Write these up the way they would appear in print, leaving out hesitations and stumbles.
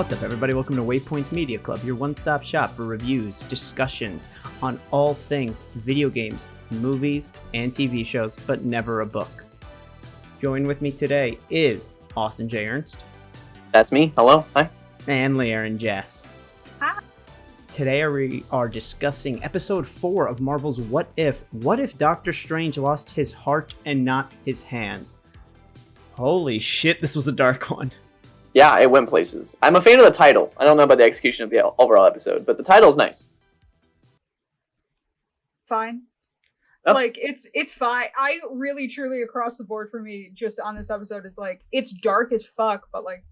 What's up, everybody? Welcome to Waypoints Media Club, your one-stop shop for reviews, discussions on all things video games, movies, and TV shows, but never a book. Join with me today is Austin J. Ernst. That's me. Hello. Hi. And Leerin Jess. Hi. Today we are discussing episode 4 of Marvel's What If Doctor Strange lost his heart and not his hands? Holy shit, this was a dark one. Yeah, it went places. I'm a fan of the title. I don't know about the execution of the overall episode, but the title's nice. Fine. Oh. Like, it's fine. I really, truly, across the board for me, just on this episode, it's like, it's dark as fuck, but like,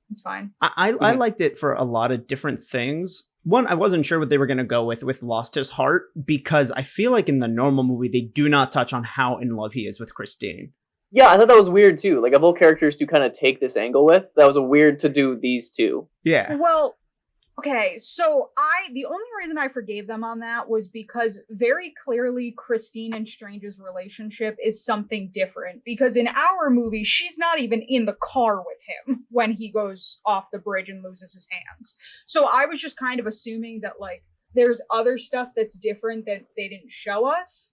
it's fine. I liked it for a lot of different things. One, I wasn't sure what they were going to go with Lost His Heart, because I feel like in the normal movie, they do not touch on how in love he is with Christine. Yeah, I thought that was weird too. Like, of all characters to kind of take this angle with, that was a weird to do these two. Yeah. Well, okay, so the only reason I forgave them on that was because very clearly Christine and Strange's relationship is something different. Because in our movie, she's not even in the car with him when he goes off the bridge and loses his hands. So I was just kind of assuming that, like, there's other stuff that's different that they didn't show us.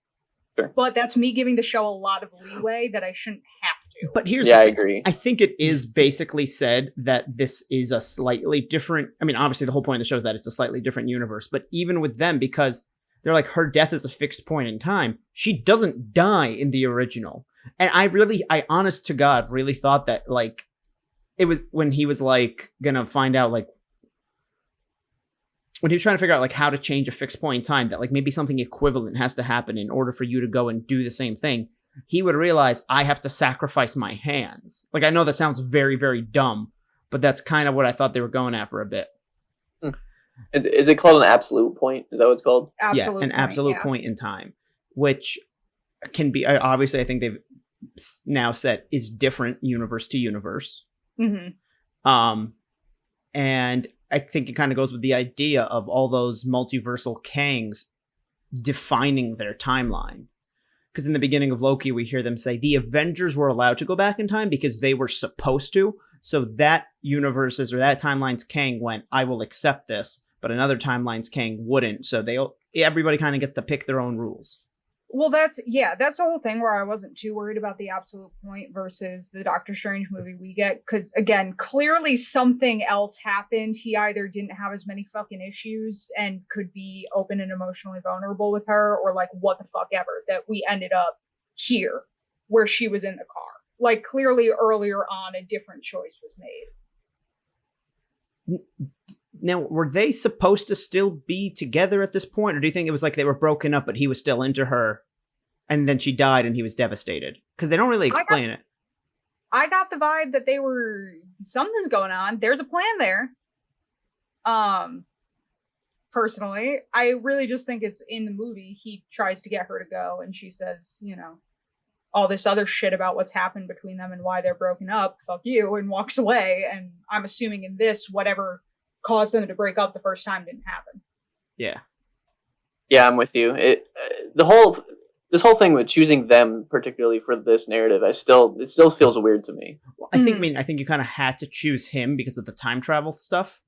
Sure. But that's me giving the show a lot of leeway that I shouldn't have to. But here's I the thing. agree. I think it is basically said that this is a slightly different... I mean, obviously the whole point of the show is that it's a slightly different universe, but even with them, because they're like, her death is a fixed point in time, she doesn't die in the original. And I honest to God, really thought that, like, it was when he was, like, gonna find out, like, when he was trying to figure out, like, how to change a fixed point in time, that, like, maybe something equivalent has to happen in order for you to go and do the same thing, he would realize, I have to sacrifice my hands. Like, I know that sounds very, very dumb, but that's kind of what I thought they were going at for a bit. Is it called an absolute point? Is that what it's called? Absolute an absolute point in time, which can be, obviously, I think they've now said is different universe to universe. Mm-hmm. And I think it kind of goes with the idea of all those multiversal Kangs defining their timeline. Because in the beginning of Loki, we hear them say the Avengers were allowed to go back in time because they were supposed to. So that universe's or that timeline's Kang went, I will accept this, but another timeline's Kang wouldn't. So everybody kind of gets to pick their own rules. Well, that's the whole thing where I wasn't too worried about the absolute point versus the Doctor Strange movie we get. Because, again, clearly something else happened. He either didn't have as many fucking issues and could be open and emotionally vulnerable with her, or, like, what the fuck ever, that we ended up here where she was in the car. Like, clearly earlier on, a different choice was made. Now, were they supposed to still be together at this point? Or do you think it was like they were broken up, but he was still into her, and then she died and he was devastated? Because they don't really explain it. I got the vibe that something's going on. There's a plan there. Personally, I really just think it's in the movie. He tries to get her to go, and she says, all this other shit about what's happened between them and why they're broken up. Fuck you, and walks away. And I'm assuming in this, whatever caused them to break up the first time didn't happen. Yeah, I'm with you. This whole thing with choosing them particularly for this narrative, it still feels weird to me. Well, I think you kind of had to choose him because of the time travel stuff.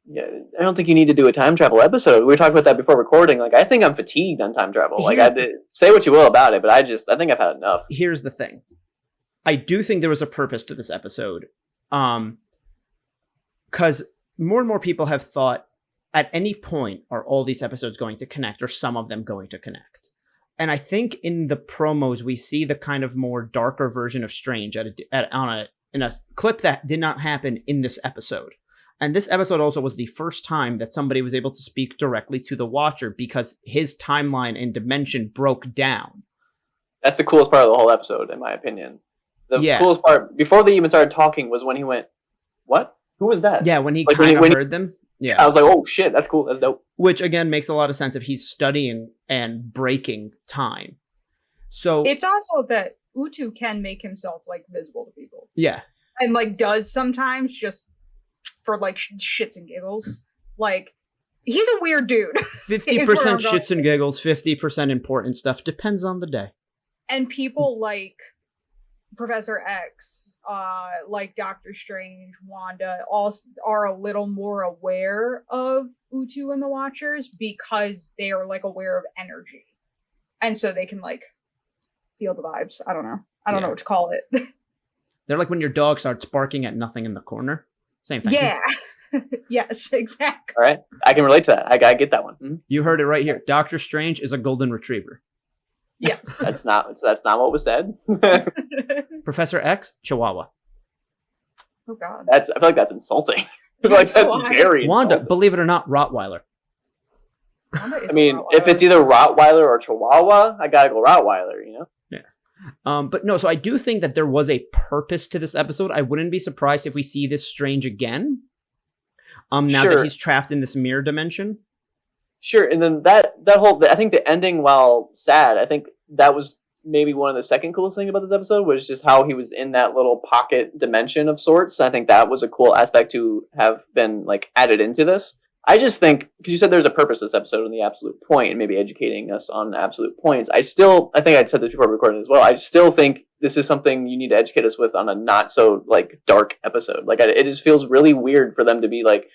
Yeah, I don't think you need to do a time travel episode. We were talking about that before recording. Like, I think I'm fatigued on time travel. Like, say what you will about it, but I think I've had enough. Here's the thing. I do think there was a purpose to this episode. Because more and more people have thought, at any point, are all these episodes going to connect, or some of them going to connect? And I think in the promos, we see the kind of more darker version of Strange in a clip that did not happen in this episode. And this episode also was the first time that somebody was able to speak directly to the Watcher because his timeline and dimension broke down. That's the coolest part of the whole episode, in my opinion. The coolest part, before they even started talking, was when he went, what? Who was that? Yeah, when he kind of heard them. Yeah, I was like, oh shit, that's cool, that's dope. Which, again, makes a lot of sense if he's studying and breaking time. So it's also that Utu can make himself, like, visible to people. Yeah. And, like, does sometimes just for, like, shits and giggles. Like, he's a weird dude. 50% shits and giggles, 50% important stuff. Depends on the day. And people like Professor X like Doctor Strange, Wanda, all are a little more aware of Utu and the Watchers because they are like aware of energy, and so they can like feel the vibes. I don't know. I don't know what to call it. They're like when your dog starts barking at nothing in the corner. Same thing. Yeah. Yes, exactly. All right, I can relate to that. I get that one. Mm-hmm. You heard it right here. Doctor Strange is a golden retriever. Yes. That's not what was said. Professor X, Chihuahua. Oh God. I feel like that's insulting. Like that's very Wanda, insulting. believe it or not, Rottweiler. I mean, if it's either Rottweiler or Chihuahua, I gotta go Rottweiler, you know? Yeah. But no, so I do think that there was a purpose to this episode. I wouldn't be surprised if we see this Strange again. Now that he's trapped in this mirror dimension. Sure, and then that whole, I think the ending, while sad, I think that was maybe one of the second coolest thing about this episode was just how he was in that little pocket dimension of sorts. I think that was a cool aspect to have been like added into this. I just think, because you said there's a purpose to this episode and the absolute point and maybe educating us on absolute points. I think I said this before recording as well. I still think this is something you need to educate us with on a not so like dark episode. Like it just feels really weird for them to be like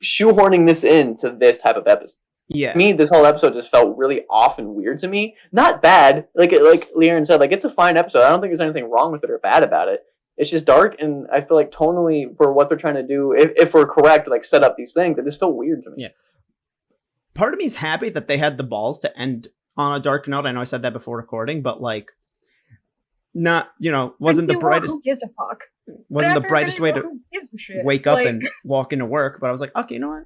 shoehorning this into this type of episode. Yeah. To me, this whole episode just felt really off and weird to me. Not bad. Like Liren said, like it's a fine episode. I don't think there's anything wrong with it or bad about it. It's just dark, and I feel like tonally for what they're trying to do, if we're correct, like set up these things, it just felt weird to me. Yeah. Part of me is happy that they had the balls to end on a dark note. I know I said that before recording, but like, not, wasn't the brightest. Who gives a fuck? Wasn't the brightest way to wake up and walk into work, but I was like, okay, you know what?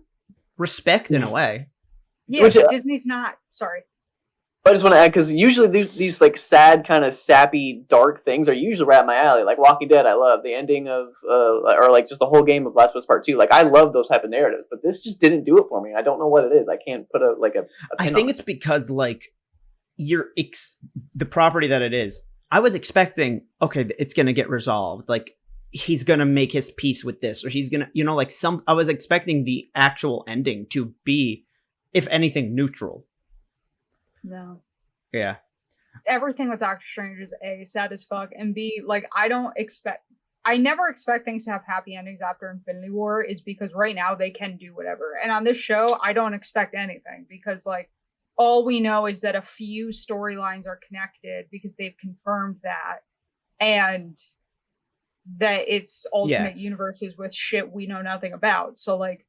Respect in a way. Yeah, but Disney's not. Sorry. I just want to add, because usually these like sad, kind of sappy, dark things are usually right up my alley. Like Walking Dead, I love the ending of, or like just the whole game of Last of Us Part 2. Like I love those type of narratives, but this just didn't do it for me. I don't know what it is. I can't put a pin I think it's because like the property that it is. I was expecting, okay, it's gonna get resolved. Like he's gonna make his peace with this, or he's gonna, I was expecting the actual ending to be, if anything, neutral. No. Yeah. Everything with Doctor Strange is A, sad as fuck, and B, like I never expect things to have happy endings after Infinity War, is because right now they can do whatever. And on this show, I don't expect anything because like all we know is that a few storylines are connected because they've confirmed that, and that it's alternate universes with shit we know nothing about. So like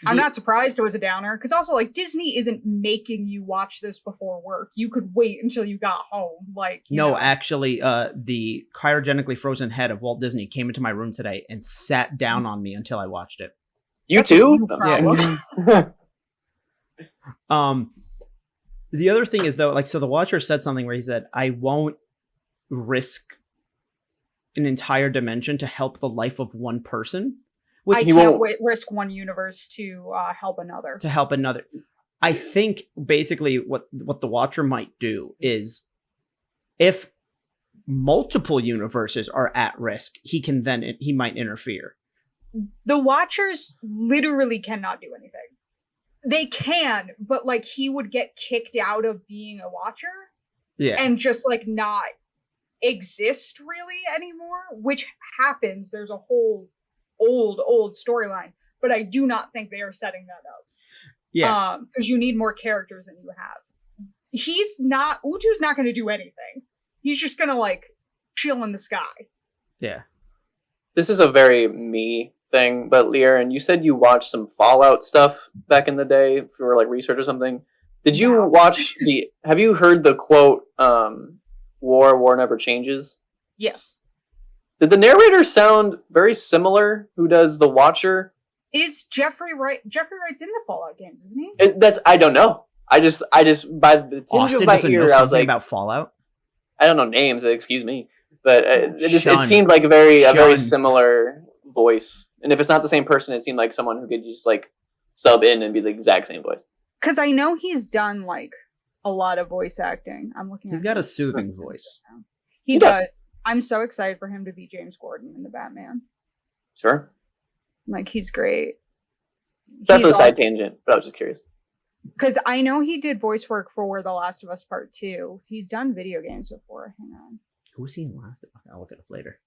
I'm not surprised it was a downer, because also like Disney isn't making you watch this before work. You could wait until you got home. Like actually, the cryogenically frozen head of Walt Disney came into my room today and sat down on me until I watched it. You too? Yeah. The other thing is though, like, so the Watcher said something where he said, "I won't risk an entire dimension to help the life of one person." I can't risk one universe to help another. I think basically what the Watcher might do is, if multiple universes are at risk, he might interfere. The Watchers literally cannot do anything. They can, but like he would get kicked out of being a Watcher. Yeah. And just like not exist really anymore, which happens. There's a whole old storyline, but I do not think they are setting that up. Yeah. Because you need more characters than you have. Utu's not going to do anything. He's just going to like chill in the sky. Yeah. This is a very me thing, but Liren, you said you watched some Fallout stuff back in the day for like research or something. Did you watch have you heard the quote, war never changes? Yes. Did the narrator sound very similar? Who does the Watcher? Is Jeffrey Wright? Jeffrey Wright's in the Fallout games, isn't he? I don't know. I just by the tinge of my ear, I was like, about Fallout. I don't know names. Excuse me, but it seemed like a very similar voice. And if it's not the same person, it seemed like someone who could just like sub in and be the exact same voice. Because I know he's done like a lot of voice acting. I'm looking. He's got a soothing voice. He does. I'm so excited for him to be James Gordon in the Batman. Sure. Like, he's great. That's a side tangent, but I was just curious. Because I know he did voice work for The Last of Us Part 2. He's done video games before. Hang on. Who was he in last? Okay, I'll look it up later.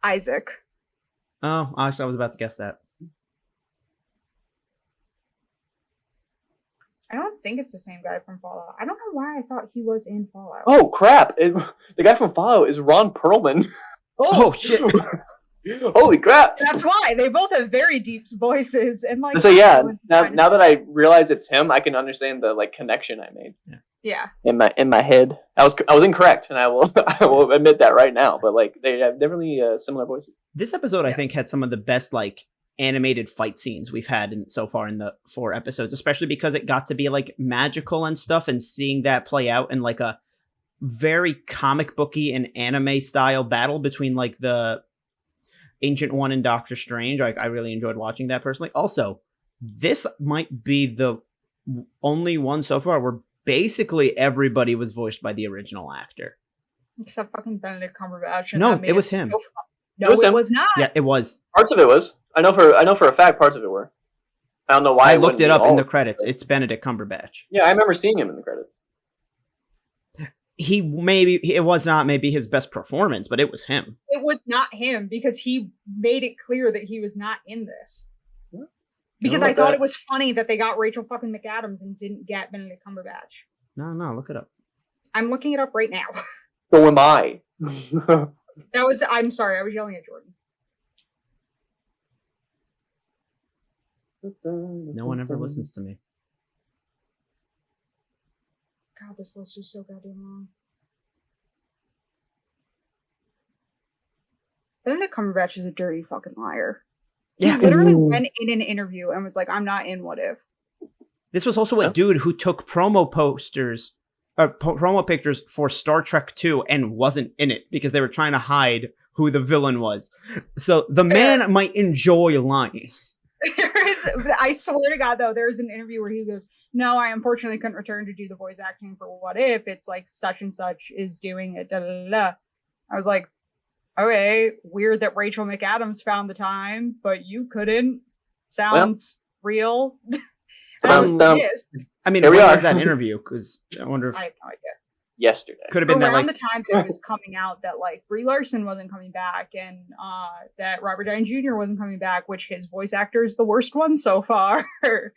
Isaac. Oh, actually, I was about to guess that. I don't think it's the same guy from Fallout. I don't know why I thought he was in Fallout. Oh crap! The guy from Fallout is Ron Perlman. Oh shit! Holy crap! That's why they both have very deep voices, and like. So yeah, now that I realize it's him, I can understand the like connection I made. Yeah. In my head, I was incorrect, and I will admit that right now. But like they have definitely similar voices. This episode, I think, had some of the best like animated fight scenes we've had so far in the 4 episodes, especially because it got to be like magical and stuff, and seeing that play out in like a very comic booky and anime style battle between like the Ancient One and Doctor Strange. Like, I really enjoyed watching that personally. Also, this might be the only one so far where basically everybody was voiced by the original actor. Except fucking Benedict Cumberbatch. No, it was him. No, it was not. Yeah, it was. Parts of it was. I know for a fact parts of it were. I don't know why. I looked it up in the credits. It's Benedict Cumberbatch. Yeah, I remember seeing him in the credits. It was not maybe his best performance, but it was him. It was not him because he made it clear that he was not in this. Yeah. Because I thought it was funny that they got Rachel fucking McAdams and didn't get Benedict Cumberbatch. No, look it up. I'm looking it up right now. So am I. I'm sorry, I was yelling at Jordan. No one ever listens to me. God, this list is so goddamn long. Benedict Cumberbatch is a dirty fucking liar. He literally went in an interview and was like, I'm not in What If. This was also a dude who took promo posters or promo pictures for Star Trek 2 and wasn't in it because they were trying to hide who the villain was. So the man might enjoy lying. I swear to God, though, there's an interview where he goes, no, I unfortunately couldn't return to do the voice acting for What If. It's like such and such is doing it. Da, da, da, da. I was like, okay, weird that Rachel McAdams found the time, but you couldn't. Sounds real. I mean, where was that interview? Because I wonder if I have no idea. Yesterday could have been around that, the time that it was coming out that like Brie Larson wasn't coming back and that Robert Downey Jr. wasn't coming back, which his voice actor is the worst one so far. It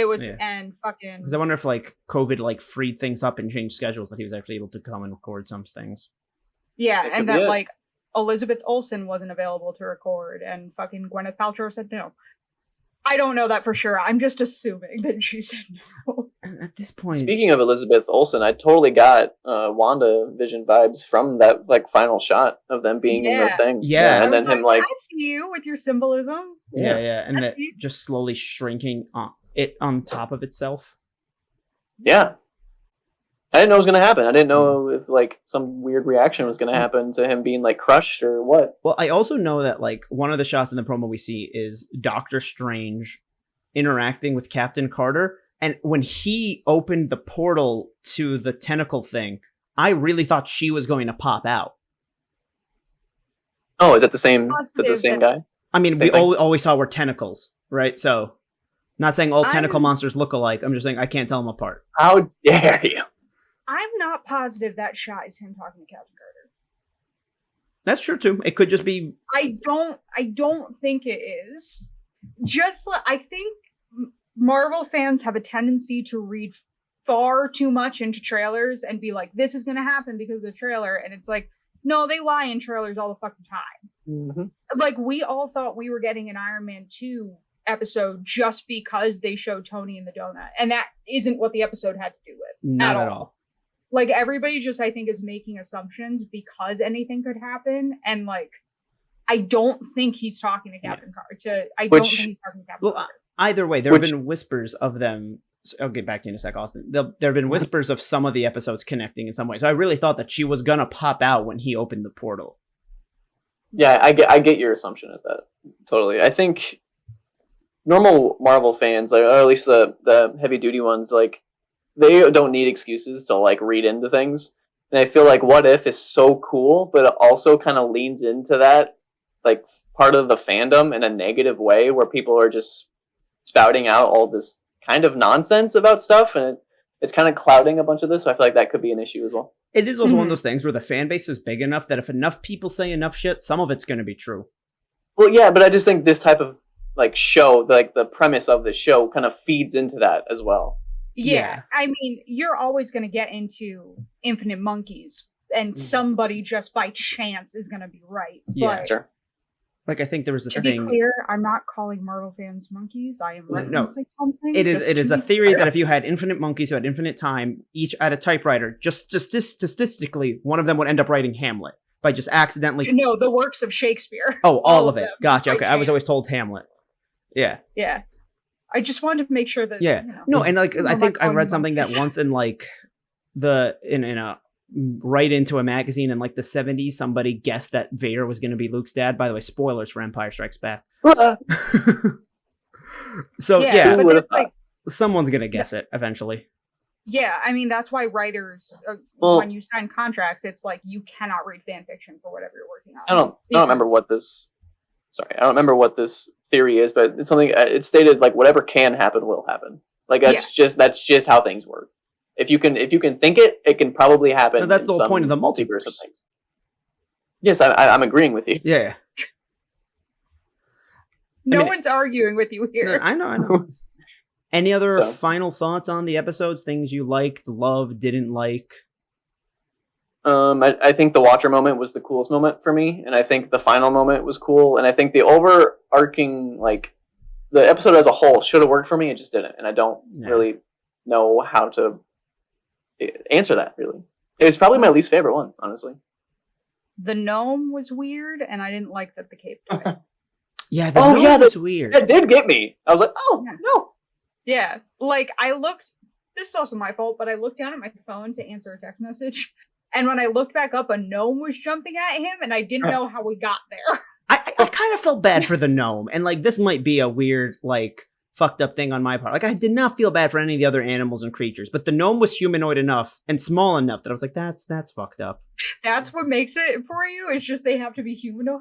was and fucking. Because I wonder if like COVID like freed things up and changed schedules that he was actually able to come and record some things. Yeah, and that like Elizabeth Olsen wasn't available to record, and fucking Gwyneth Paltrow said no. I don't know that for sure. I'm just assuming that she said no. At this point, speaking of Elizabeth Olsen, I totally got WandaVision vibes from that like final shot of them being in the thing. Yeah, and then him like, I see you with your symbolism. Yeah, and that just slowly shrinking it on top of itself. Yeah. I didn't know it was going to happen. I didn't know if like some weird reaction was going to happen to him being like crushed or what. Well, I also know that like one of the shots in the promo we see is Doctor Strange interacting with Captain Carter. And when he opened the portal to the tentacle thing, I really thought she was going to pop out. Oh, is that the same guy? I mean, we always saw were tentacles, right? So not saying all tentacle monsters look alike. I'm just saying I can't tell them apart. How dare you? I'm not positive that shot is him talking to Captain Carter. That's true too. It could just be. I don't think it is. I think Marvel fans have a tendency to read far too much into trailers and be like, "This is going to happen because of the trailer," and it's like, no, they lie in trailers all the fucking time. Mm-hmm. Like we all thought we were getting an Iron Man 2 episode just because they showed Tony in the donut, and that isn't what the episode had to do with. Not at all. Like everybody just, I think, is making assumptions because anything could happen, and like, I don't think he's talking to Captain Carter. I don't think he's talking to Captain Carter. Either way, there have been whispers of them. I'll get back to you in a sec, Austin. There have been whispers of some of the episodes connecting in some way. So I really thought that she was gonna pop out when he opened the portal. Yeah, I get your assumption at that. Totally. I think normal Marvel fans, like, or at least the heavy duty ones, like, they don't need excuses to like read into things. And I feel like What If is so cool, but it also kind of leans into that like part of the fandom in a negative way where people are just spouting out all this kind of nonsense about stuff, and it's kind of clouding a bunch of this. So I feel like that could be an issue as well. It is also one of those things where the fan base is big enough that if enough people say enough shit, some of it's going to be true. Well, yeah, but I just think this type of like show, like the premise of the show, kind of feeds into that as well. Yeah. I mean, you're always going to get into infinite monkeys, and somebody just by chance is going to be right. Yeah, but sure. Like I think there was a to thing. be clear, I'm not calling Marvel fans monkeys. I am referencing something. It is a theory that if you had infinite monkeys who had infinite time, each at a typewriter, just statistically, one of them would end up writing Hamlet by just accidentally. No, the works of Shakespeare. Oh, all of it. them, Gotcha. by Okay, I was chance. always told Hamlet. Yeah. Yeah. I just wanted to make sure that. Yeah. You know, No, and like I'm I not think I calling read them something that monkeys. once in like in a right into a magazine in like the 70s, somebody guessed that Vader was going to be Luke's dad. By the way, spoilers for Empire Strikes Back. So yeah, Who but would've it's like, someone's going to guess it eventually. yeah, I mean that's why writers, Well- when you sign contracts, it's like you cannot read fan fiction for whatever you're working on. I don't remember Because- what this. Sorry, I don't remember what this theory is, but it's something. It's stated like whatever can happen will happen. Like that's just how things work. If you can think it, it can probably happen. No, that's in the whole some point of the multiverse of multiverse. things. Yes, I'm agreeing with you. Yeah. No mean- one's arguing with you No, here. I know. Any other So- final thoughts on the episodes? Things you liked, loved, didn't like? I think the Watcher moment was the coolest moment for me, and I think the final moment was cool, and I think the overarching, like, the episode as a whole should have worked for me, it just didn't, and I don't Yeah. really know how to answer that, really. It was probably my least favorite one, honestly. The gnome was weird, and I didn't like that the cape died. Yeah, the Oh, gnome yeah, was weird. That did get me. I was like, oh, Yeah. no. Yeah, like I looked. This is also my fault, but I looked down at my phone to answer a text message, and when I looked back up, a gnome was jumping at him, and I didn't know how we got there. I kind of felt bad for the gnome, and like this might be a weird, like, fucked up thing on my part. Like I did not feel bad for any of the other animals and creatures, but the gnome was humanoid enough and small enough that I was like, that's fucked up. That's what makes it for you. It's just they have to be humanoid.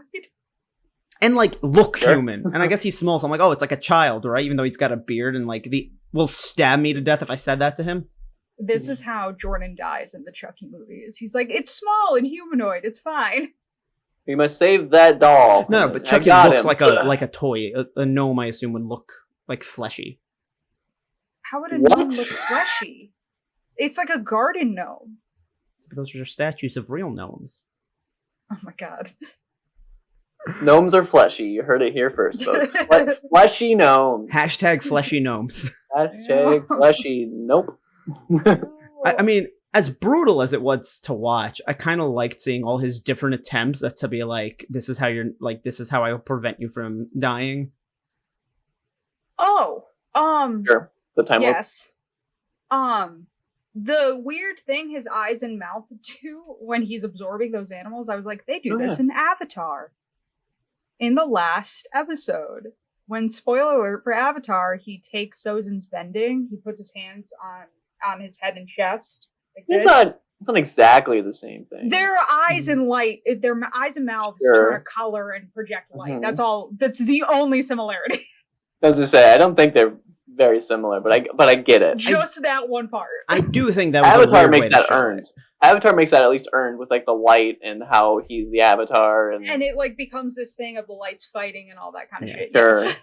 And like look Sure. human. And I guess he's small, so I'm like, oh, it's like a child, right? Even though he's got a beard and like will stab me to death if I said that to him. This is how Jordan dies in the Chucky movies. He's like, it's small and humanoid. It's fine. We must save that doll. No, but I Chucky got looks him. like a toy. A gnome, I assume, would look like fleshy. How would a What? gnome look fleshy? It's like a garden gnome. But those are statues of real gnomes. Oh my god. Gnomes are fleshy. You heard it here first, folks. Fleshy gnomes. Hashtag fleshy gnomes. Hashtag fleshy. Nope. I mean, as brutal as it was to watch, I kind of liked seeing all his different attempts to be like, this is how I will prevent you from dying. Oh, Sure. The time loop. yes. The weird thing his eyes and mouth do when he's absorbing those animals, I was like, they do Oh, this in Avatar. In the last episode, when spoiler alert for Avatar, he takes Sozin's bending, he puts his hands on his head and chest. Like It's this. not exactly the same thing. Their eyes and light, their eyes and mouths Sure. turn a color and project light. Mhm. That's all. That's the only similarity. I was to say, I don't think they're very similar, but I get it. Just that one part. I do think that was a Avatar weird makes way to that show earned. it. Avatar makes that at least earned with like the light and how he's the Avatar and And it like becomes this thing of the lights fighting and all that kind of Yeah. shit. Sure. Yes.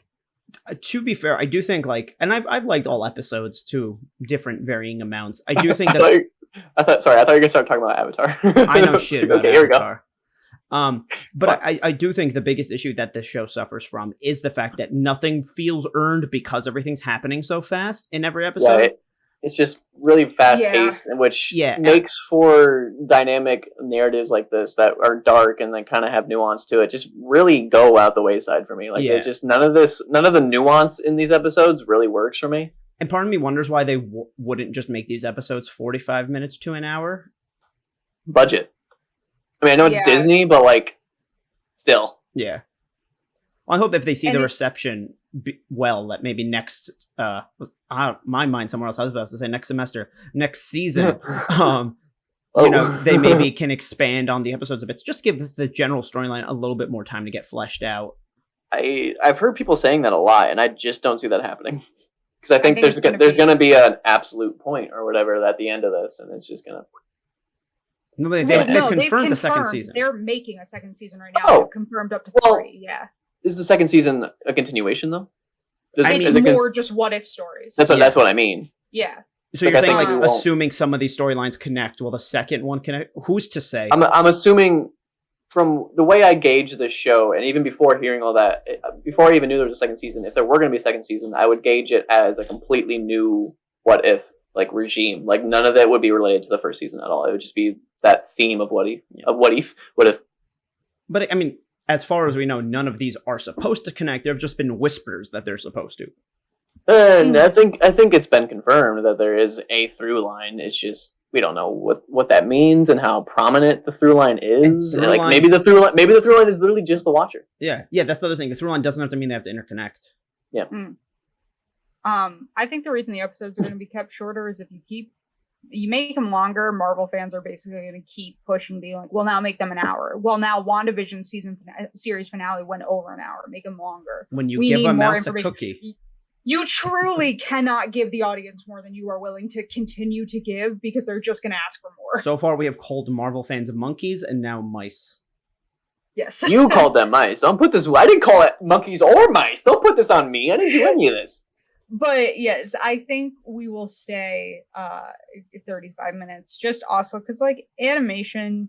To be fair, I do think like, and I've liked all episodes to different varying amounts. I do think I that thought you were gonna start talking about Avatar. I know shit about okay, here we go. Avatar. But I do think the biggest issue that this show suffers from is the fact that nothing feels earned because everything's happening so fast in every episode. Yeah, it's just really fast paced, which Yeah. makes for dynamic narratives like this that are dark and then kind of have nuance to it. Just really go out the wayside for me. Like Yeah. it's just none of the nuance in these episodes really works for me. And part of me wonders why they wouldn't just make these episodes 45 minutes to an hour. Budget. I mean, I know it's Yeah. Disney, but like, still. Yeah. Well, I hope if they see And the it- reception well, that maybe next, my mind somewhere else. I was about to say next semester, next season, Oh. they maybe can expand on the episodes a bit. Just give the general storyline a little bit more time to get fleshed out. I've heard people saying that a lot, and I just don't see that happening. Because I think it's there's gonna be an absolute point or whatever at the end of this, and it's just gonna. No, they've They've confirmed a second season. They're making a second season right now. Oh. They've confirmed up to 3. Yeah. Is the second season a continuation though? It's more just what if stories. That's what I mean. Yeah. So you're saying, like, assuming some of these storylines connect, will the second one connect? Who's to say? I'm assuming from the way I gauge this show, and even before hearing all that, before I even knew there was a second season, if there were going to be a second season, I would gauge it as a completely new what if, like, regime. Like, none of that would be related to the first season at all. It would just be that theme of what if. But, I mean, as far as we know, none of these are supposed to connect. There have just been whispers that they're supposed to. And I think it's been confirmed that there is a through line. It's just we don't know what that means and how prominent the through line is. And like maybe the through line is literally just the Watcher. Yeah, that's the other thing. The through line doesn't have to mean they have to interconnect. Yeah. I think the reason the episodes are going to be kept shorter is if you make them longer, Marvel fans are basically going to keep pushing, being like, well, now make them an hour. Well, now WandaVision series finale went over an hour. Make them longer. When you give a mouse a cookie. You truly cannot give the audience more than you are willing to continue to give because they're just going to ask for more. So far, we have called Marvel fans monkeys and now mice. Yes. You called them mice. Don't put this... I didn't call it monkeys or mice. Don't put this on me. I didn't do any of this. But yes, I think we will stay 35 minutes. Just also because, like, animation...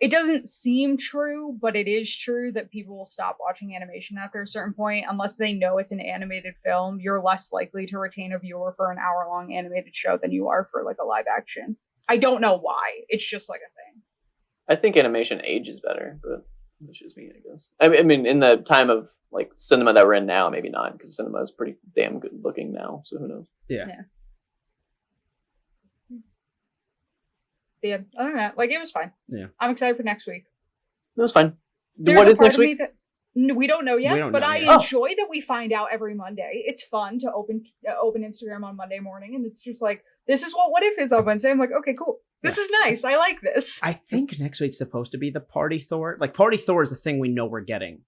It doesn't seem true, but it is true that people will stop watching animation after a certain point. Unless they know it's an animated film, you're less likely to retain a viewer for an hour-long animated show than you are for, like, a live action. I don't know why. It's just, like, a thing. I think animation ages better, but that's just me, I guess. I mean, in the time of, like, cinema that we're in now, maybe not, because cinema is pretty damn good looking now, so who knows? Yeah. Yeah, I don't know. Like, it was fine. Yeah. I'm excited for next week. It was fine. What is next week? We don't know yet, I enjoy that we find out every Monday. It's fun to open Instagram on Monday morning, and it's just like, this is what if is on Wednesday. I'm like, okay, cool. This is nice. I like this. I think next week's supposed to be the Party Thor. Like, Party Thor is the thing we know we're getting.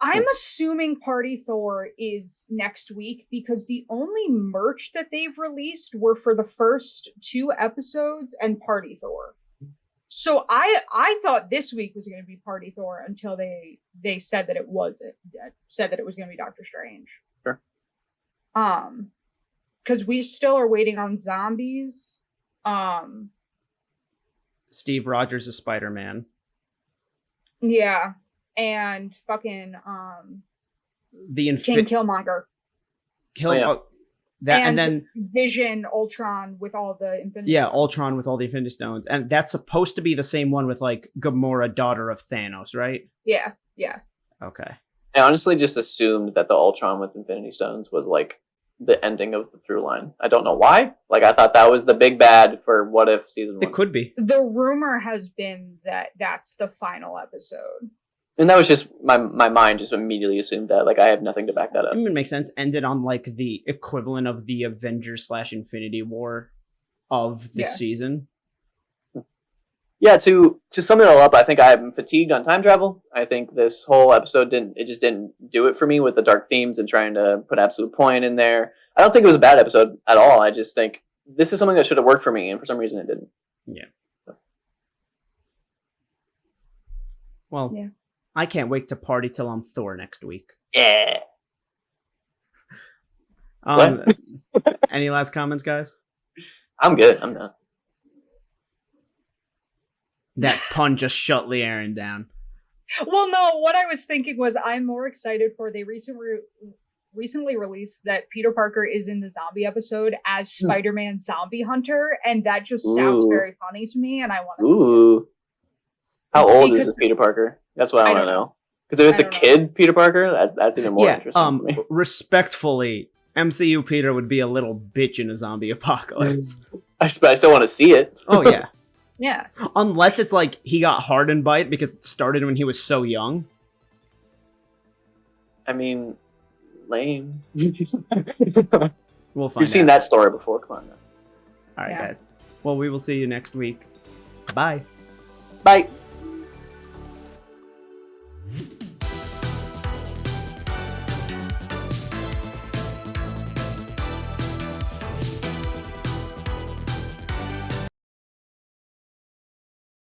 I'm assuming Party Thor is next week because the only merch that they've released were for the first 2 episodes and Party Thor. So I thought this week was going to be Party Thor until they said that it wasn't. Said that it was going to be Doctor Strange. Sure. Because we still are waiting on zombies. Steve Rogers is Spider-Man. Yeah. And fucking King Killmonger. And then Vision, Ultron with all the Infinity Stones. Ultron with all the Infinity Stones. And that's supposed to be the same one with, like, Gamora, daughter of Thanos, right? Yeah. Okay. I honestly just assumed that the Ultron with Infinity Stones was, like, the ending of the through line. I don't know why. Like, I thought that was the big bad for What If Season 1. It could be. The rumor has been that that's the final episode. And that was just my mind just immediately assumed that. Like, I have nothing to back that up. It makes sense. Ended on, like, the equivalent of the Avengers / Infinity War of this season. Yeah, to sum it all up, I think I'm fatigued on time travel. I think this whole episode didn't do it for me with the dark themes and trying to put absolute point in there. I don't think it was a bad episode at all. I just think this is something that should have worked for me, and for some reason it didn't. Yeah. Well, I can't wait to party till I'm Thor next week. Yeah. Any last comments, guys? I'm good. I'm done. That pun just shut Lee Aaron down. Well, no, what I was thinking was I'm more excited for they recently released that Peter Parker is in the zombie episode as Spider-Man Zombie Hunter, and that just sounds very funny to me, and I want to see it. How old is this Peter Parker? That's what I want to know. Because if it's a kid Peter Parker, that's even more interesting. Respectfully, MCU Peter would be a little bitch in a zombie apocalypse. I still want to see it. Oh, yeah. Yeah. Unless it's like he got hardened by it because it started when he was so young. I mean, lame. We'll find You've seen that story before. Come on now. All right, guys. Well, we will see you next week. Bye. Bye.